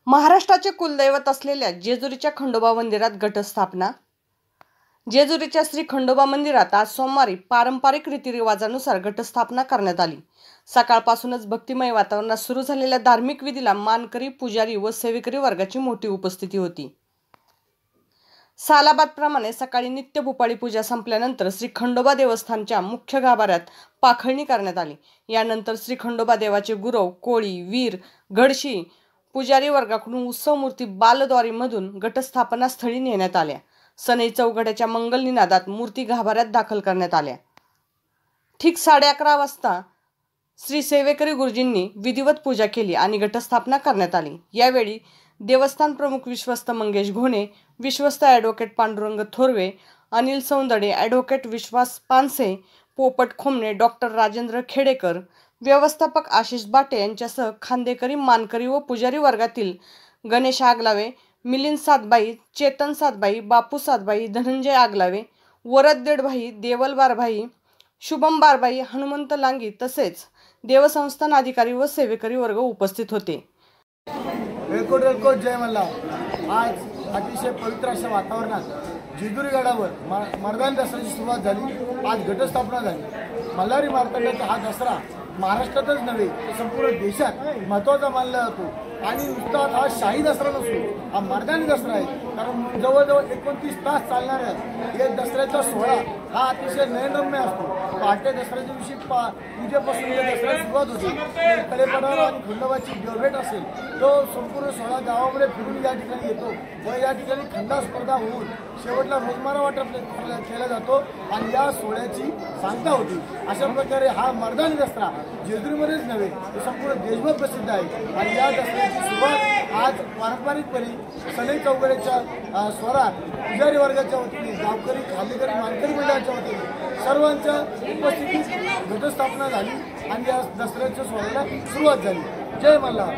महाराष्ट्राचे कुलदैवत असलेल्या जेजुरीच्या खंडोबा मंदिरात घटस्थापना। जेजुरीच्या श्री खंडोबा मंदिरात आज सोमवारी पारंपरिक रीतिरिवाजानुसार घटस्थापना करण्यात आली। सकाळपासूनच भक्तिमय वातावरणात सुरू झालेल्या धार्मिक विधीला मानकरी, पुजारी व सेवेकरी वर्गाची मोठी उपस्थिती होती। सालाबादप्रमाणे सकाळी नित्य भूपाळी पूजा संपल्यानंतर श्री खंडोबा देवस्थानच्या मुख्य गाभाऱ्यात पाखळणी करण्यात आली। यानंतर श्री खंडोबा देवाचे गुरव, कोळी, वीर, घडशी पुजारी वर्गाकडून उत्सव मूर्ती बालद्वारीमधून घटस्थापना स्थळी नेण्यात आल्या। सनई चौघड्याच्या मंगल निनादात मूर्ती गाभाऱ्यात दाखल करण्यात आल्या। ठीक 11:30 वाजता श्री सेवेकरी गुरुजींनी विधिवत पूजा केली आणि घटस्थापना करण्यात आली। यावेळी देवस्थान प्रमुख विश्वस्त मंगेश घोणे, विश्वस्त ॲडव्होकेट पांडुरंग थोरवे, अनिल सौंदडे, ॲडव्होकेट विश्वास पानसे, पोपट खोमणे, डॉक्टर राजेंद्र खेडेकर, व्यवस्थापक आशिष बाटे यांच्यासह खांदेकरी, मानकरी व पुजारी वर्गातील गणेश आगलावे, मिलिंद सातभाई, चेतन सातभाई, बापू सातभाई, धनंजय आगलावे, वरद देडभाई, देवल बारभाई, शुभम बारभाई, हनुमंत लांगी तसेच देवसंस्थान अधिकारी व सेवेकरी वर्ग उपस्थित होते। एलकोट जय मल्हार। आज अतिशय पवित्र अशा वातावरणात जेजुरी गडावर मर्दानी दसऱ्याची सुरुवात झाली। आज घटस्थापना झाली। मल्हारी मार्तंडाचा हा दसरा महाराष्ट्रातच नव्हे तर संपूर्ण देशात महत्त्वाचा मानला जातो आणि नुसता हा शाही दसरा नसून हा मर्दानी दसरा आहे। कारण जवळजवळ 29 तास चालणाऱ्या या दसऱ्याचा सोहळा हा अतिशय नयनरम्य असतो। पहाटे दसऱ्याच्या दिवशी पूजेपासून या दसऱ्याची सुरुवात होते। कलेपणाला आणि खंडोबाची देवभेट असेल तो संपूर्ण सोहळा गावामध्ये फिरून या ठिकाणी येतो व या ठिकाणी खंडा स्पर्धा होऊन शेवटला रोजमारा वाटप केला जातो आणि या सोहळ्याची सांगता होती। अशा प्रकारे हा मर्दानी दसरा जेजुरीमध्येच नव्हे तर संपूर्ण देशभर प्रसिद्ध आहे आणि या दसऱ्याची सुरुवात आज पारंपरिकपणे सनई चौघड्याच्या स्वरात पुजारी वर्गाच्या वतीने, गावकरी, खांदेकरी, मानकरी मंडळाच्या वतीने सर्वांच्या उपस्थितीत घटस्थापना झाली आणि या दसऱ्याच्या सोहळ्याला सुरुवात झाली। जय मल्हार।